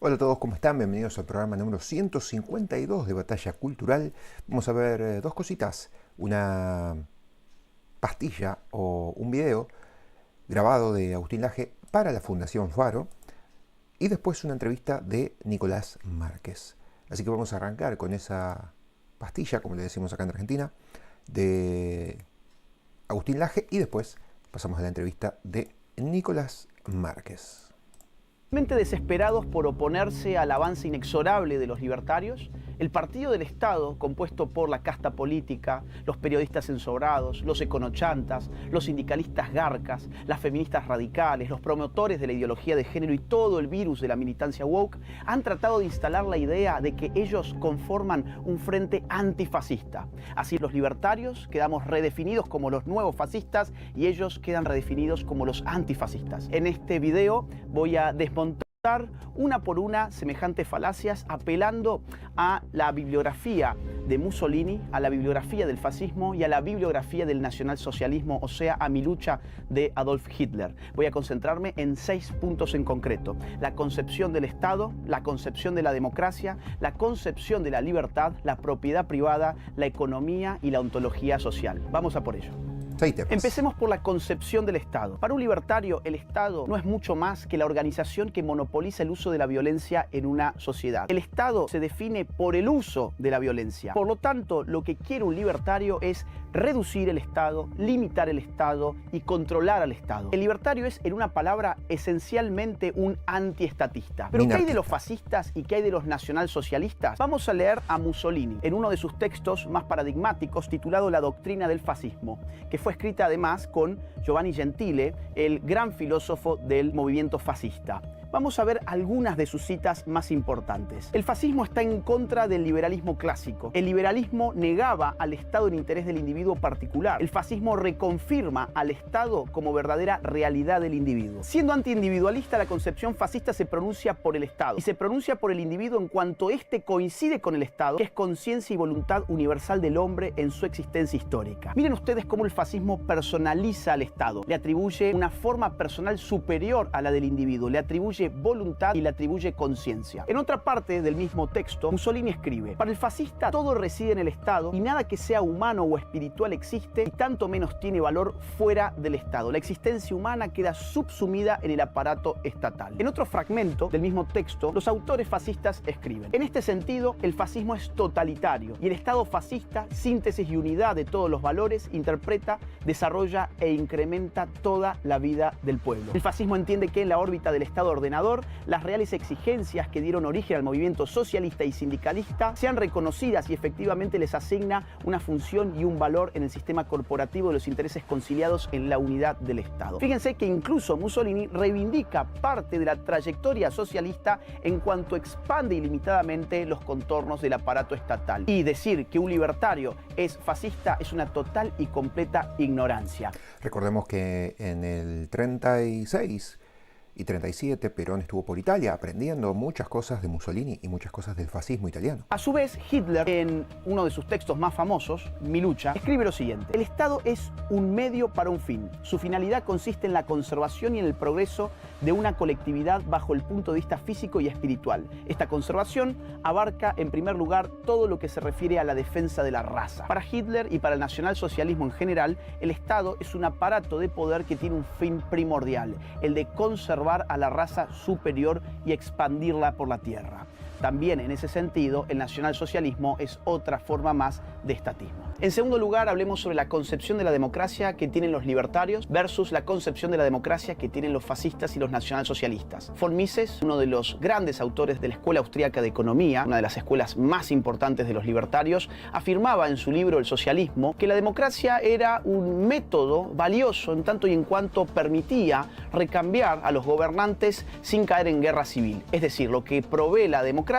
Hola a todos, ¿cómo están? Bienvenidos al programa número 152 de Batalla Cultural. Vamos a ver dos cositas. Una pastilla o un video grabado de Agustín Laje para la Fundación Faro y después una entrevista de Nicolás Márquez. Así que vamos a arrancar con esa pastilla, como le decimos acá en Argentina, de Agustín Laje y después pasamos a la entrevista de Nicolás Márquez. Desesperados por oponerse al avance inexorable de los libertarios, el Partido del Estado, compuesto por la casta política, los periodistas ensobrados, los econochantas, los sindicalistas garcas, las feministas radicales, los promotores de la ideología de género y todo el virus de la militancia woke, han tratado de instalar la idea de que ellos conforman un frente antifascista. Así los libertarios quedamos redefinidos como los nuevos fascistas y ellos quedan redefinidos como los antifascistas. En este video voy a desmontar una por una semejantes falacias, apelando a la bibliografía de Mussolini, a la bibliografía del fascismo y a la bibliografía del nacionalsocialismo, o sea, a mi lucha de Adolf Hitler. Voy a concentrarme en 6 puntos en concreto: la concepción del Estado, la concepción de la democracia, la concepción de la libertad, la propiedad privada, la economía y la ontología social. Vamos a por ello. Empecemos por la concepción del Estado. Para un libertario, el Estado no es mucho más que la organización que monopoliza el uso de la violencia en una sociedad. El Estado se define por el uso de la violencia. Por lo tanto, lo que quiere un libertario es reducir el Estado, limitar el Estado y controlar al Estado. El libertario es, en una palabra, esencialmente un antiestatista. ¿Pero qué hay de los fascistas y qué hay de los nacionalsocialistas? Vamos a leer a Mussolini en uno de sus textos más paradigmáticos, titulado La doctrina del fascismo, que fue escrita además con Giovanni Gentile, el gran filósofo del movimiento fascista. Vamos a ver algunas de sus citas más importantes. El fascismo está en contra del liberalismo clásico. El liberalismo negaba al Estado en interés del individuo particular. El fascismo reconfirma al Estado como verdadera realidad del individuo. Siendo antiindividualista, la concepción fascista se pronuncia por el Estado y se pronuncia por el individuo en cuanto éste coincide con el Estado, que es conciencia y voluntad universal del hombre en su existencia histórica. Miren ustedes cómo el fascismo personaliza al Estado, le atribuye una forma personal superior a la del individuo, le atribuye voluntad y le atribuye conciencia. En otra parte del mismo texto, Mussolini escribe: para el fascista todo reside en el Estado y nada que sea humano o espiritual existe, y tanto menos tiene valor fuera del Estado. La existencia humana queda subsumida en el aparato estatal. En otro fragmento del mismo texto, los autores fascistas escriben: en este sentido, el fascismo es totalitario y el Estado fascista, síntesis y unidad de todos los valores, interpreta, desarrolla e incrementa toda la vida del pueblo. El fascismo entiende que en la órbita del Estado ordenador, las reales exigencias que dieron origen al movimiento socialista y sindicalista sean reconocidas y efectivamente les asigna una función y un valor en el sistema corporativo de los intereses conciliados en la unidad del Estado. Fíjense que incluso Mussolini reivindica parte de la trayectoria socialista en cuanto expande ilimitadamente los contornos del aparato estatal. Y decir que un libertario es fascista es una total y completa ignorancia. Recordemos que en el 36 y 37 Perón estuvo por Italia aprendiendo muchas cosas de Mussolini y muchas cosas del fascismo italiano. A su vez, Hitler, en uno de sus textos más famosos, Mi lucha, escribe lo siguiente: el Estado es un medio para un fin. Su finalidad consiste en la conservación y en el progreso de una colectividad bajo el punto de vista físico y espiritual. Esta conservación abarca, en primer lugar, todo lo que se refiere a la defensa de la raza. Para Hitler y para el nacionalsocialismo en general, el Estado es un aparato de poder que tiene un fin primordial: el de conservar a la raza superior y expandirla por la tierra. También en ese sentido, el nacionalsocialismo es otra forma más de estatismo. En segundo lugar, hablemos sobre la concepción de la democracia que tienen los libertarios versus la concepción de la democracia que tienen los fascistas y los nacionalsocialistas. Von Mises, uno de los grandes autores de la Escuela Austríaca de Economía, una de las escuelas más importantes de los libertarios, afirmaba en su libro El socialismo que la democracia era un método valioso en tanto y en cuanto permitía recambiar a los gobernantes sin caer en guerra civil. Es decir, lo que provee la democracia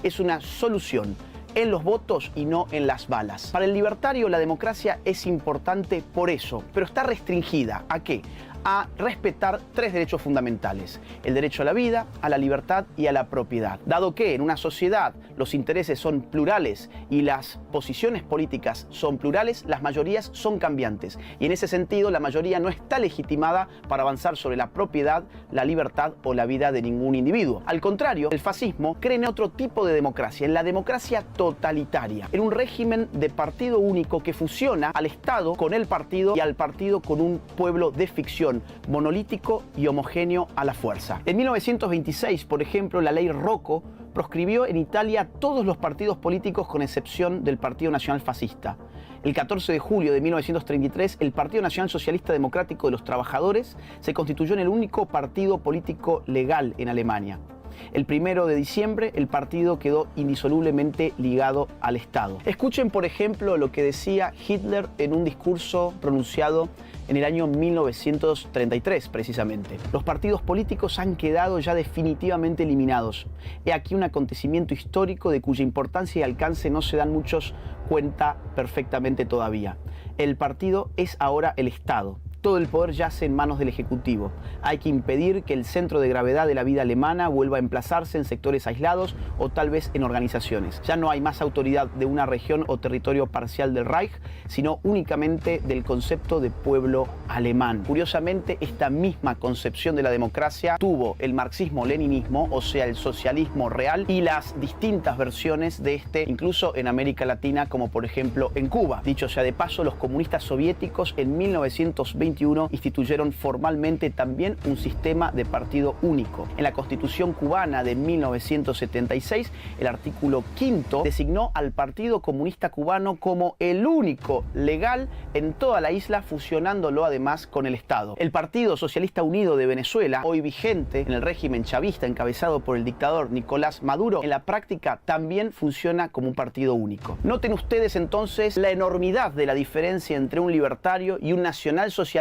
es una solución en los votos y no en las balas. Para el libertario la democracia es importante por eso, pero está restringida. ¿A qué? a respetar tres derechos fundamentales: el derecho a la vida, a la libertad y a la propiedad. Dado que en una sociedad los intereses son plurales y las posiciones políticas son plurales, las mayorías son cambiantes. Y en ese sentido, la mayoría no está legitimada para avanzar sobre la propiedad, la libertad o la vida de ningún individuo. Al contrario, el fascismo cree en otro tipo de democracia, en la democracia totalitaria, en un régimen de partido único que fusiona al Estado con el partido y al partido con un pueblo de ficción, monolítico y homogéneo a la fuerza. En 1926, por ejemplo, la ley Rocco proscribió en Italia todos los partidos políticos con excepción del Partido Nacional Fascista. El 14 de julio de 1933, el Partido Nacional Socialista Democrático de los Trabajadores se constituyó en el único partido político legal en Alemania. El 1 de diciembre, el partido quedó indisolublemente ligado al Estado. Escuchen, por ejemplo, lo que decía Hitler en un discurso pronunciado en el año 1933, precisamente. Los partidos políticos han quedado ya definitivamente eliminados. He aquí un acontecimiento histórico de cuya importancia y alcance no se dan muchos cuenta perfectamente todavía. El partido es ahora el Estado. Todo el poder yace en manos del Ejecutivo. Hay que impedir que el centro de gravedad de la vida alemana vuelva a emplazarse en sectores aislados o tal vez en organizaciones. Ya no hay más autoridad de una región o territorio parcial del Reich, sino únicamente del concepto de pueblo alemán. Curiosamente, esta misma concepción de la democracia tuvo el marxismo-leninismo, o sea, el socialismo real, y las distintas versiones de este, incluso en América Latina, como por ejemplo en Cuba. Dicho sea de paso, los comunistas soviéticos en 1921 instituyeron formalmente también un sistema de partido único. En la Constitución cubana de 1976, el artículo 5 designó al Partido Comunista Cubano como el único legal en toda la isla, fusionándolo además con el Estado. El Partido Socialista Unido de Venezuela, hoy vigente en el régimen chavista encabezado por el dictador Nicolás Maduro, en la práctica también funciona como un partido único. Noten ustedes entonces la enormidad de la diferencia entre un libertario y un nacionalsocialista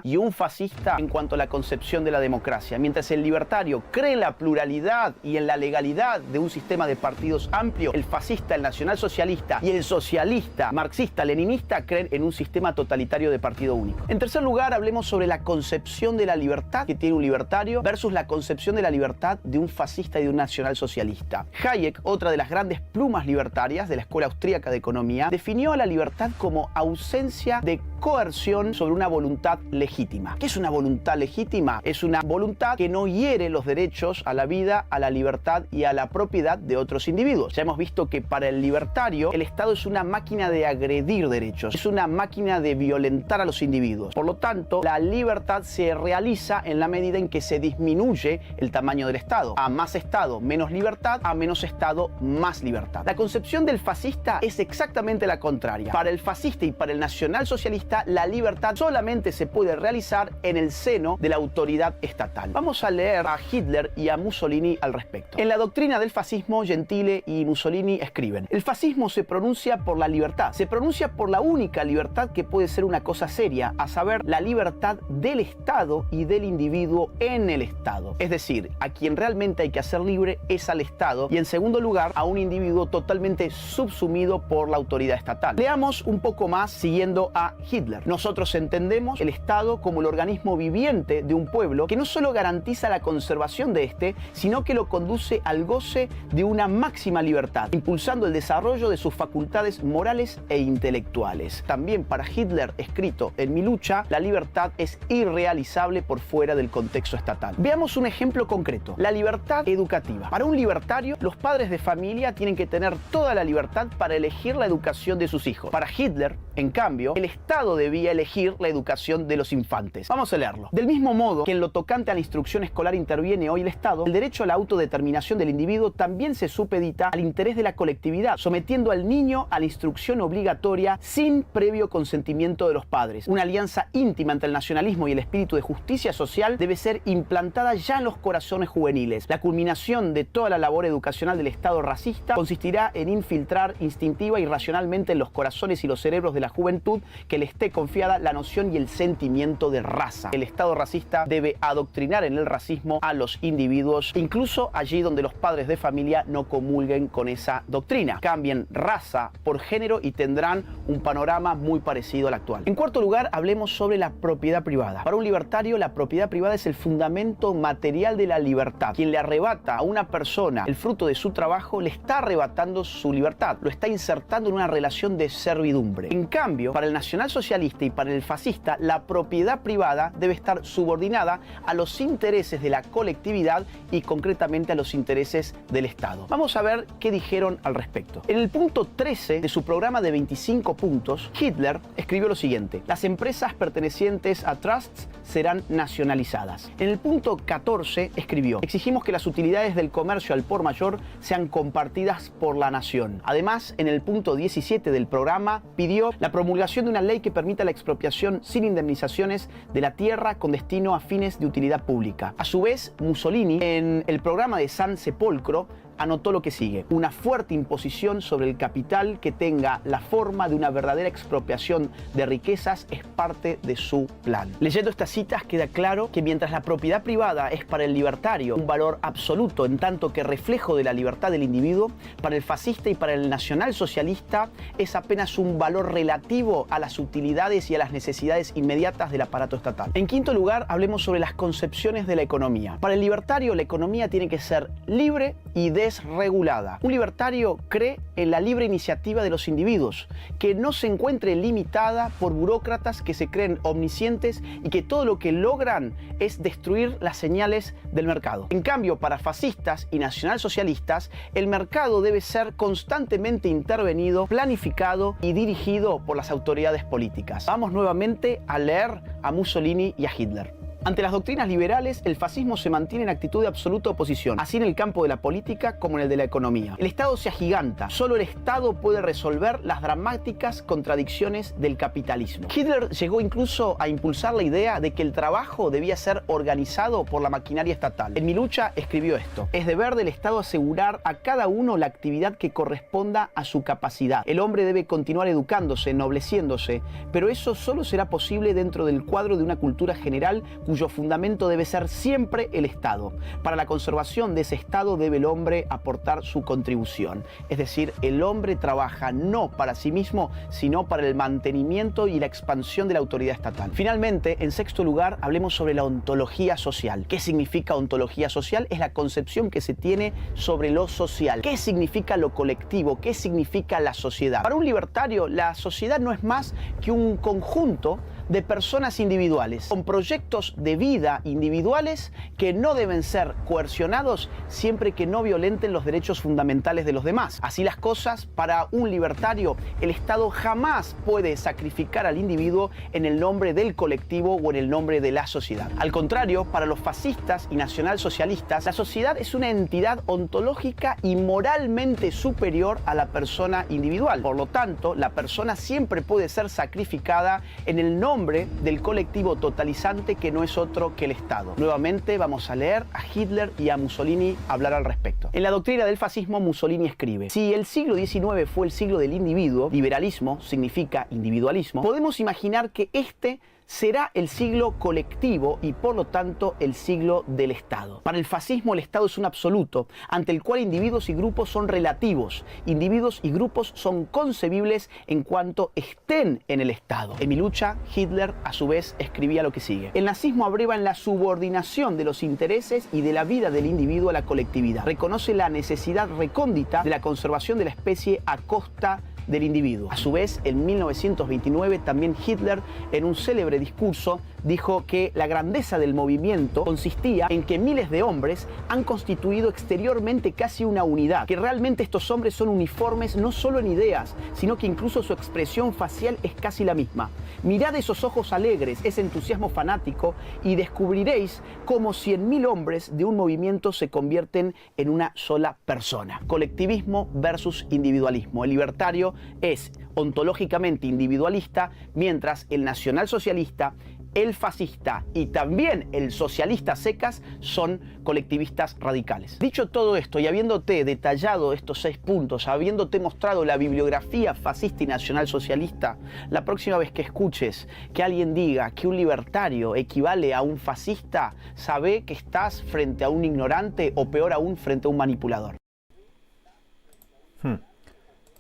y un fascista en cuanto a la concepción de la democracia. Mientras el libertario cree en la pluralidad y en la legalidad de un sistema de partidos amplio, el fascista, el nacionalsocialista y el socialista, marxista, leninista creen en un sistema totalitario de partido único. En tercer lugar, hablemos sobre la concepción de la libertad que tiene un libertario versus la concepción de la libertad de un fascista y de un nacionalsocialista. Hayek, otra de las grandes plumas libertarias de la Escuela Austríaca de Economía, definió a la libertad como ausencia de coerción sobre una voluntad legítima. ¿Qué es una voluntad legítima? Es una voluntad que no hiere los derechos a la vida, a la libertad y a la propiedad de otros individuos. Ya hemos visto que para el libertario el Estado es una máquina de agredir derechos, es una máquina de violentar a los individuos. Por lo tanto, la libertad se realiza en la medida en que se disminuye el tamaño del Estado. A más Estado, menos libertad; a menos Estado, más libertad. La concepción del fascista es exactamente la contraria. Para el fascista y para el nacionalsocialista, la libertad solamente se puede realizar en el seno de la autoridad estatal. Vamos a leer a Hitler y a Mussolini al respecto. En la doctrina del fascismo, Gentile y Mussolini escriben: el fascismo se pronuncia por la libertad, se pronuncia por la única libertad que puede ser una cosa seria, a saber, la libertad del Estado y del individuo en el Estado. Es decir, a quien realmente hay que hacer libre es al Estado, y en segundo lugar, a un individuo totalmente subsumido por la autoridad estatal. Leamos un poco más siguiendo a Hitler. Nosotros entendemos el Estado como el organismo viviente de un pueblo que no solo garantiza la conservación de este, sino que lo conduce al goce de una máxima libertad, impulsando el desarrollo de sus facultades morales e intelectuales. También para Hitler, escrito en Mi lucha, la libertad es irrealizable por fuera del contexto estatal. Veamos un ejemplo concreto: la libertad educativa. Para un libertario, los padres de familia tienen que tener toda la libertad para elegir la educación de sus hijos. Para Hitler, en cambio, el Estado debía elegir la educación de los infantes. Vamos a leerlo. Del mismo modo que en lo tocante a la instrucción escolar interviene hoy el Estado, el derecho a la autodeterminación del individuo también se supedita al interés de la colectividad, sometiendo al niño a la instrucción obligatoria sin previo consentimiento de los padres. Una alianza íntima entre el nacionalismo y el espíritu de justicia social debe ser implantada ya en los corazones juveniles. La culminación de toda la labor educacional del Estado racista consistirá en infiltrar instintiva y racionalmente en los corazones y los cerebros de la juventud que le esté confiada la noción y el sentimiento de raza. El Estado racista debe adoctrinar en el racismo a los individuos, incluso allí donde los padres de familia no comulguen con esa doctrina. Cambien raza por género y tendrán un panorama muy parecido al actual. En cuarto lugar, hablemos sobre la propiedad privada. Para un libertario, la propiedad privada es el fundamento material de la libertad. Quien le arrebata a una persona el fruto de su trabajo, le está arrebatando su libertad, lo está insertando en una relación de servidumbre. En cambio, para el nacionalsocialista y para el fascista, la propiedad privada debe estar subordinada a los intereses de la colectividad y concretamente a los intereses del Estado. Vamos a ver qué dijeron al respecto. En el punto 13 de su programa de 25 puntos, Hitler escribió lo siguiente: las empresas pertenecientes a trusts serán nacionalizadas. En el punto 14 escribió: exigimos que las utilidades del comercio al por mayor sean compartidas por la nación. Además, en el punto 17 del programa pidió la promulgación de una ley que permita la expropiación sin indemnizaciones de la tierra con destino a fines de utilidad pública. A su vez, Mussolini, en el programa de San Sepolcro, anotó lo que sigue: una fuerte imposición sobre el capital que tenga la forma de una verdadera expropiación de riquezas es parte de su plan. Leyendo estas citas queda claro que mientras la propiedad privada es para el libertario un valor absoluto en tanto que reflejo de la libertad del individuo, para el fascista y para el nacionalsocialista es apenas un valor relativo a las utilidades y a las necesidades inmediatas del aparato estatal. En quinto lugar, hablemos sobre las concepciones de la economía. Para el libertario, la economía tiene que ser libre y desregulada. Un libertario cree en la libre iniciativa de los individuos, que no se encuentre limitada por burócratas que se creen omniscientes y que todo lo que logran es destruir las señales del mercado. En cambio, para fascistas y nacionalsocialistas, el mercado debe ser constantemente intervenido, planificado y dirigido por las autoridades políticas. Vamos nuevamente a leer a Mussolini y a Hitler. Ante las doctrinas liberales, el fascismo se mantiene en actitud de absoluta oposición, así en el campo de la política como en el de la economía. El Estado se agiganta, solo el Estado puede resolver las dramáticas contradicciones del capitalismo. Hitler llegó incluso a impulsar la idea de que el trabajo debía ser organizado por la maquinaria estatal. En Mi lucha escribió esto: es deber del Estado asegurar a cada uno la actividad que corresponda a su capacidad. El hombre debe continuar educándose, ennobleciéndose, pero eso solo será posible dentro del cuadro de una cultura general cuyo fundamento debe ser siempre el Estado. Para la conservación de ese Estado debe el hombre aportar su contribución. Es decir, el hombre trabaja no para sí mismo, sino para el mantenimiento y la expansión de la autoridad estatal. Finalmente, en sexto lugar, hablemos sobre la ontología social. ¿Qué significa ontología social? Es la concepción que se tiene sobre lo social. ¿Qué significa lo colectivo? ¿Qué significa la sociedad? Para un libertario, la sociedad no es más que un conjunto de personas individuales, con proyectos de vida individuales que no deben ser coercionados siempre que no violenten los derechos fundamentales de los demás. Así las cosas, para un libertario, el Estado jamás puede sacrificar al individuo en el nombre del colectivo o en el nombre de la sociedad. Al contrario, para los fascistas y nacionalsocialistas, la sociedad es una entidad ontológica y moralmente superior a la persona individual. Por lo tanto, la persona siempre puede ser sacrificada en el nombre del colectivo totalizante que no es otro que el Estado. Nuevamente vamos a leer a Hitler y a Mussolini hablar al respecto. En la doctrina del fascismo, Mussolini escribe: si el siglo XIX fue el siglo del individuo, liberalismo significa individualismo, podemos imaginar que este será el siglo colectivo y por lo tanto el siglo del Estado. Para el fascismo, el Estado es un absoluto, ante el cual individuos y grupos son relativos. Individuos y grupos son concebibles en cuanto estén en el Estado. En Mi lucha, Hitler a su vez escribía lo que sigue: el nazismo abreva en la subordinación de los intereses y de la vida del individuo a la colectividad. Reconoce la necesidad recóndita de la conservación de la especie a costa del individuo. A su vez, en 1929, también Hitler, en un célebre discurso, dijo que la grandeza del movimiento consistía en que miles de hombres han constituido exteriormente casi una unidad, que realmente estos hombres son uniformes no solo en ideas, sino que incluso su expresión facial es casi la misma. Mirad esos ojos alegres, ese entusiasmo fanático, y descubriréis cómo 100.000 hombres de un movimiento se convierten en una sola persona. Colectivismo versus individualismo. El libertario es ontológicamente individualista, mientras el nacionalsocialista el fascista y también el socialista secas son colectivistas radicales. Dicho todo esto y habiéndote detallado estos 6 puntos, habiéndote mostrado la bibliografía fascista y nacionalsocialista, la próxima vez que escuches que alguien diga que un libertario equivale a un fascista, sabe que estás frente a un ignorante o peor aún frente a un manipulador.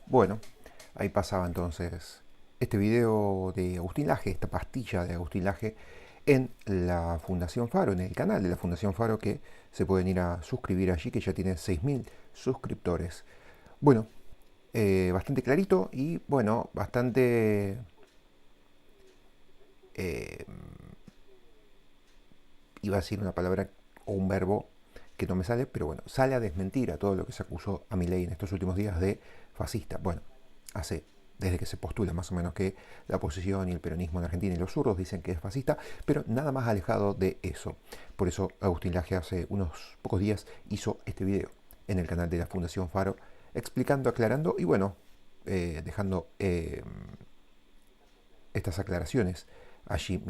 Bueno, ahí pasaba entonces este video de Agustín Laje, esta pastilla de Agustín Laje en la Fundación Faro, en el canal de la Fundación Faro, que se pueden ir a suscribir allí, que ya tiene 6.000 suscriptores. Bueno, bastante clarito y bueno, bastante iba a decir una palabra o un verbo que no me sale, pero bueno, sale a desmentir a todo lo que se acusó a Milei en estos últimos días de fascista. Bueno, desde que se postula más o menos que la oposición y el peronismo en Argentina y los zurdos dicen que es fascista, pero nada más alejado de eso. Por eso Agustín Laje hace unos pocos días hizo este video en el canal de la Fundación Faro, explicando, aclarando y bueno, dejando estas aclaraciones allí mismo.